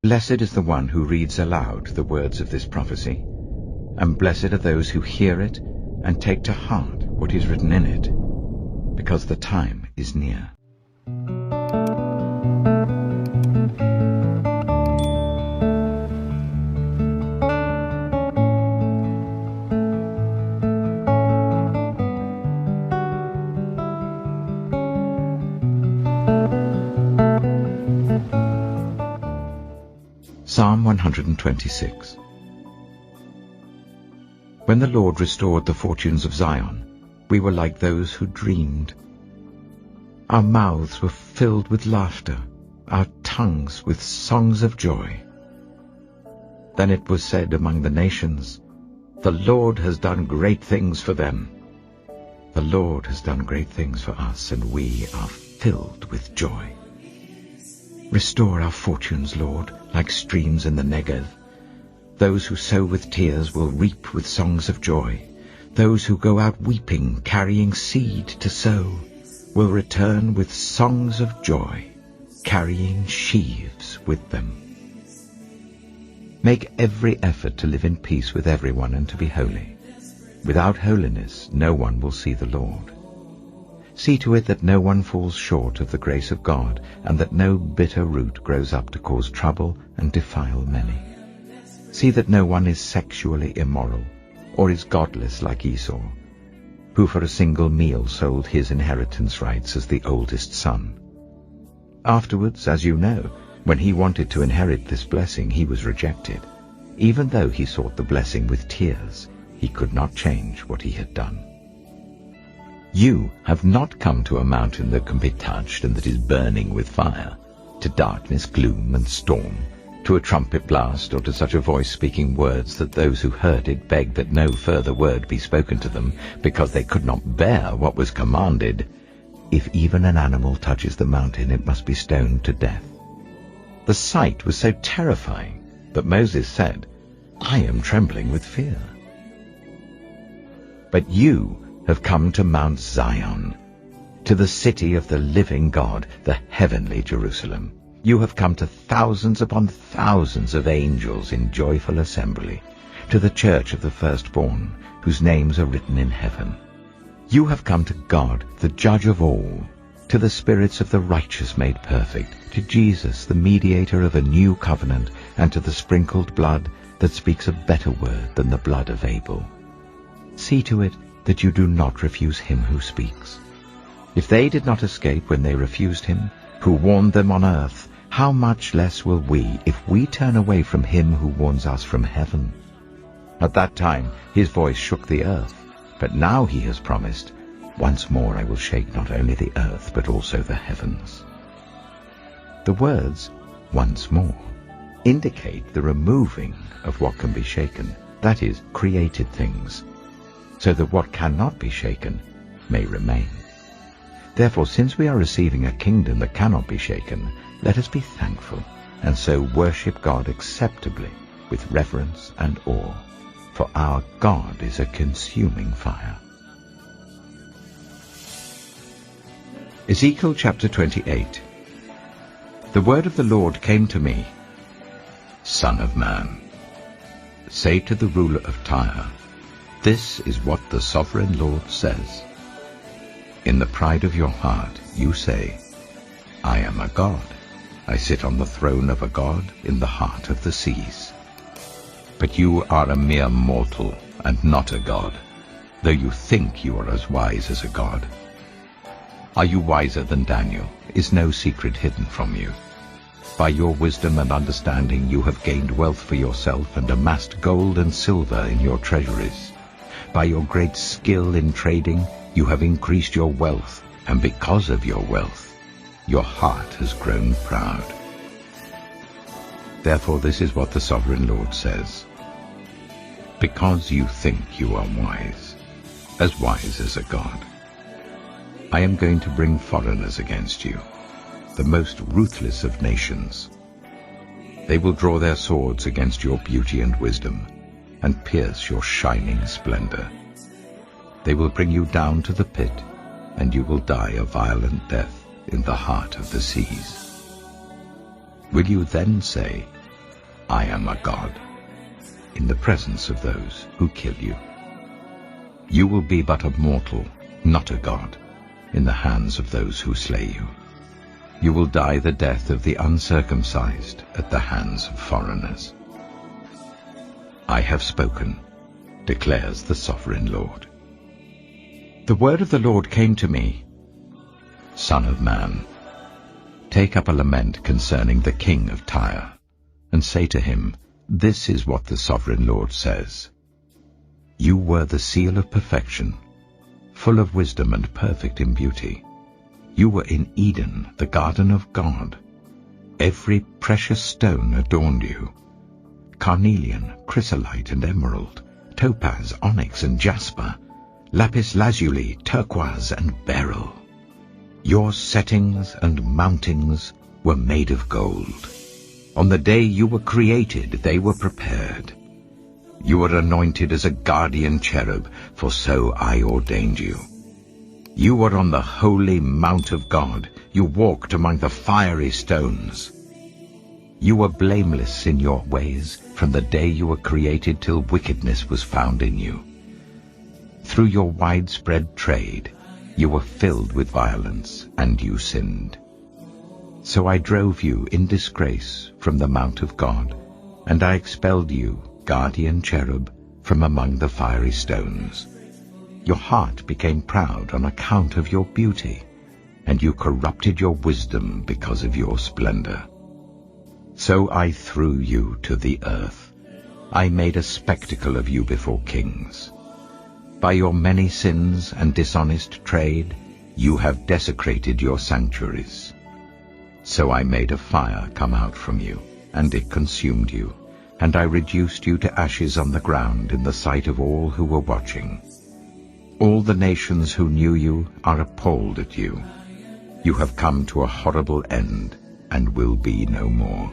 Blessed is the one who reads aloud the words of this prophecy, and blessed are those who hear it and take to heart what is written in it, because the time is near. Psalm 126. When the Lord restored the fortunes of Zion, we were like those who dreamed. Our mouths were filled with laughter, our tongues with songs of joy. Then it was said among the nations, "The Lord has done great things for them." The Lord has done great things for us, and we are filled with joy. Restore our fortunes, Lord, like streams in the Negev. Those who sow with tears will reap with songs of joy. Those who go out weeping, carrying seed to sow, will return with songs of joy, carrying sheaves with them. Make every effort to live in peace with everyone and to be holy. Without holiness, no one will see the Lord. See to it that no one falls short of the grace of God, and that no bitter root grows up to cause trouble and defile many. See that no one is sexually immoral, or is godless like Esau, who for a single meal sold his inheritance rights as the oldest son. Afterwards, as you know, when he wanted to inherit this blessing, he was rejected. Even though he sought the blessing with tears, he could not change what he had done. You have not come to a mountain that can be touched and that is burning with fire, to darkness, gloom, and storm, to a trumpet blast, or to such a voice speaking words that those who heard it begged that no further word be spoken to them, because they could not bear what was commanded. If even an animal touches the mountain, it must be stoned to death. The sight was so terrifying that Moses said, "I am trembling with fear." But you have come to Mount Zion, to the city of the living God, the heavenly Jerusalem. You have come to thousands upon thousands of angels in joyful assembly, to the church of the firstborn, whose names are written in heaven. You have come to God, the judge of all, to the spirits of the righteous made perfect, to Jesus, the mediator of a new covenant, and to the sprinkled blood that speaks a better word than the blood of Abel. See to it that you do not refuse him who speaks. If they did not escape when they refused him, who warned them on earth, how much less will we, if we turn away from him who warns us from heaven? At that time his voice shook the earth, but now he has promised, "Once more I will shake not only the earth, but also the heavens." The words, "once more," indicate the removing of what can be shaken, that is, created things, so that what cannot be shaken may remain. Therefore, since we are receiving a kingdom that cannot be shaken, let us be thankful, and so worship God acceptably with reverence and awe, for our God is a consuming fire. Ezekiel chapter 28. The word of the Lord came to me, "Son of man, say to the ruler of Tyre, this is what the sovereign Lord says. In the pride of your heart you say, 'I am a god. I sit on the throne of a god in the heart of the seas.' But you are a mere mortal and not a god, though you think you are as wise as a god. Are you wiser than Daniel? Is no secret hidden from you? By your wisdom and understanding you have gained wealth for yourself and amassed gold and silver in your treasuries. By your great skill in trading, you have increased your wealth, and because of your wealth, your heart has grown proud. Therefore this is what the sovereign Lord says. Because you think you are wise as a god, I am going to bring foreigners against you, the most ruthless of nations. They will draw their swords against your beauty and wisdom, and pierce your shining splendor. They will bring you down to the pit, and you will die a violent death in the heart of the seas. Will you then say, I am a God, in the presence of those who kill you. You will be but a mortal, not a god, in the hands of those who slay you. You will die the death of the uncircumcised at the hands of foreigners. I have spoken, declares the sovereign Lord. The word of the Lord came to me, Son of man, take up a lament concerning the king of Tyre, and say to him, This is what the sovereign Lord says. You were the seal of perfection, full of wisdom and perfect in beauty. You were in Eden, the garden of God. Every precious stone adorned you: carnelian, chrysolite, and emerald, topaz, onyx, and jasper, lapis lazuli, turquoise, and beryl. Your settings and mountings were made of gold. On the day you were created, they were prepared. You were anointed as a guardian cherub, for so I ordained you. You were on the holy mount of God. You walked among the fiery stones. You were blameless in your ways from the day you were created till wickedness was found in you. Through your widespread trade, you were filled with violence, and you sinned. So I drove you in disgrace from the mount of God, and I expelled you, guardian cherub, from among the fiery stones. Your heart became proud on account of your beauty, and you corrupted your wisdom because of your splendor. So I threw you to the earth. I made a spectacle of you before kings. By your many sins and dishonest trade, you have desecrated your sanctuaries. So I made a fire come out from you, and it consumed you, and I reduced you to ashes on the ground in the sight of all who were watching. All the nations who knew you are appalled at you. You have come to a horrible end, and will be no more.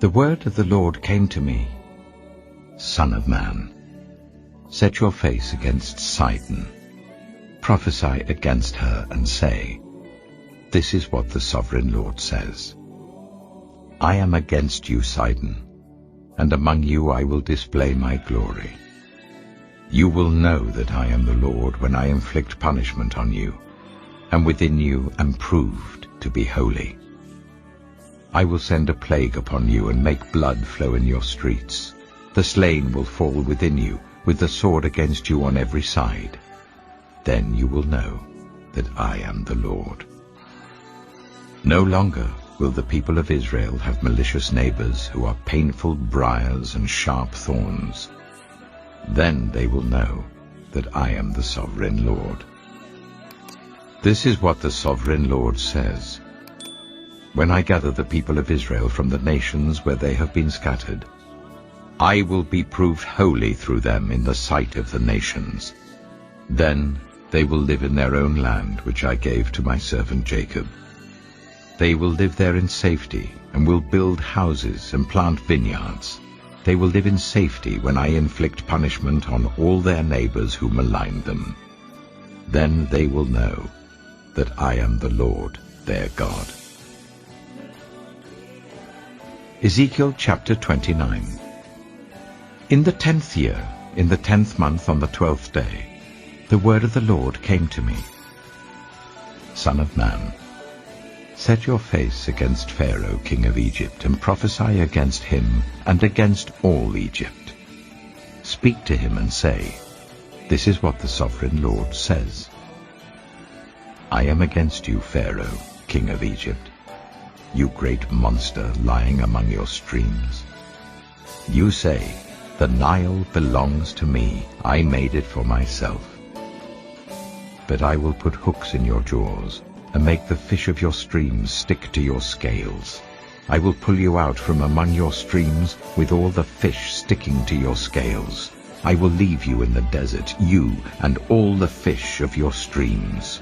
The word of the Lord came to me, Son of man, set your face against Sidon. Prophesy against her and say, This is what the sovereign Lord says. I am against you, Sidon, and among you I will display my glory. You will know that I am the Lord when I inflict punishment on you, and within you am proved to be holy. I will send a plague upon you and make blood flow in your streets. The slain will fall within you, with the sword against you on every side. Then you will know that I am the Lord. No longer will the people of Israel have malicious neighbors who are painful briars and sharp thorns. Then they will know that I am the sovereign Lord. This is what the sovereign Lord says. When I gather the people of Israel from the nations where they have been scattered, I will be proved holy through them in the sight of the nations. Then they will live in their own land, which I gave to my servant Jacob. They will live there in safety, and will build houses and plant vineyards. They will live in safety when I inflict punishment on all their neighbors who malign them. Then they will know that I am the Lord their God. Ezekiel chapter 29. In the 10th year, in the 10th month on the 12th day, the word of the Lord came to me. Son of man, set your face against Pharaoh, king of Egypt, and prophesy against him and against all Egypt. Speak to him and say, This is what the sovereign Lord says. I am against you, Pharaoh, king of Egypt, you great monster lying among your streams. You say, The Nile belongs to me, I made it for myself. But I will put hooks in your jaws, and make the fish of your streams stick to your scales. I will pull you out from among your streams with all the fish sticking to your scales. I will leave you in the desert, you and all the fish of your streams.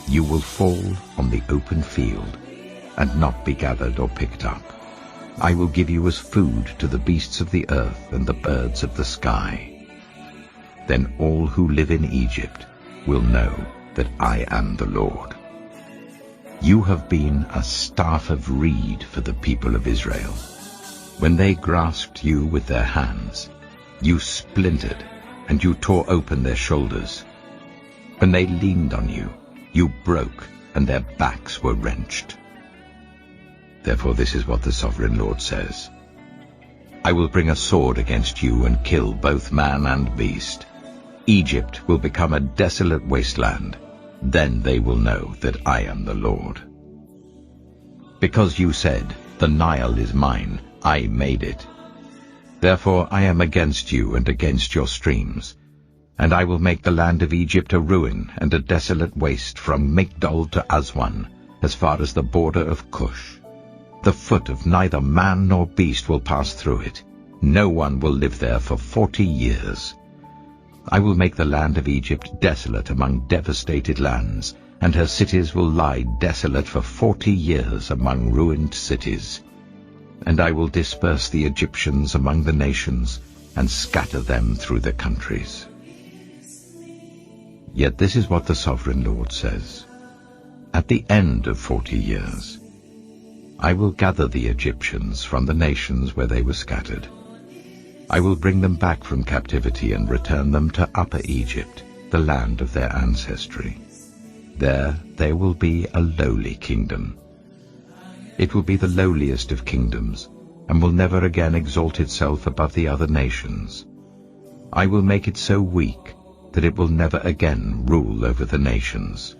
You will fall on the open field, and not be gathered or picked up. I will give you as food to the beasts of the earth and the birds of the sky. Then all who live in Egypt will know that I am the Lord. You have been a staff of reed for the people of Israel. When they grasped you with their hands, you splintered, and you tore open their shoulders. When they leaned on you, you broke, and their backs were wrenched. Therefore this is what the Sovereign Lord says. I will bring a sword against you and kill both man and beast. Egypt will become a desolate wasteland. Then they will know that I am the Lord. Because you said, the Nile is mine, I made it. Therefore I am against you and against your streams, and I will make the land of Egypt a ruin and a desolate waste from Migdol to Aswan, as far as the border of Cush. The foot of neither man nor beast will pass through it. No one will live there for 40 years. I will make the land of Egypt desolate among devastated lands, and her cities will lie desolate for 40 years among ruined cities. And I will disperse the Egyptians among the nations, and scatter them through the countries. Yet this is what the Sovereign Lord says. At the end of 40 years, I will gather the Egyptians from the nations where they were scattered. I will bring them back from captivity and return them to Upper Egypt, the land of their ancestry. There they will be a lowly kingdom. It will be the lowliest of kingdoms, and will never again exalt itself above the other nations. I will make it so weak that it will never again rule over the nations.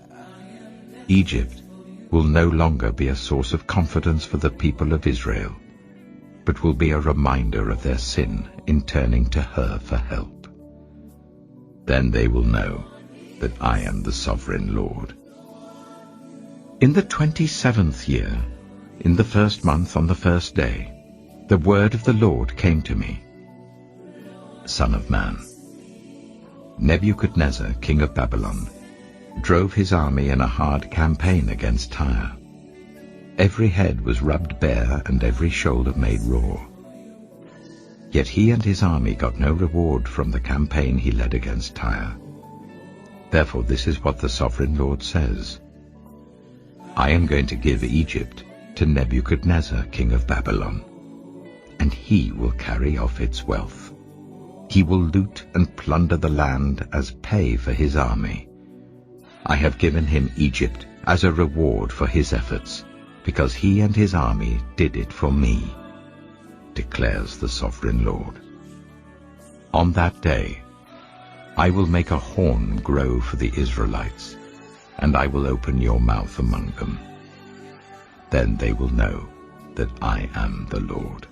Egypt will no longer be a source of confidence for the people of Israel, but will be a reminder of their sin in turning to her for help. Then they will know that I am the Sovereign Lord. In the 27th year, in the first month on the first day, the word of the Lord came to me. Son of man, Nebuchadnezzar, king of Babylon, drove his army in a hard campaign against Tyre. Every head was rubbed bare and every shoulder made raw. Yet he and his army got no reward from the campaign he led against Tyre. Therefore this is what the Sovereign Lord says. I am going to give Egypt to Nebuchadnezzar, king of Babylon, and he will carry off its wealth. He will loot and plunder the land as pay for his army. I have given him Egypt as a reward for his efforts, because he and his army did it for me, declares the Sovereign Lord. On that day, I will make a horn grow for the Israelites, and I will open your mouth among them. Then they will know that I am the Lord.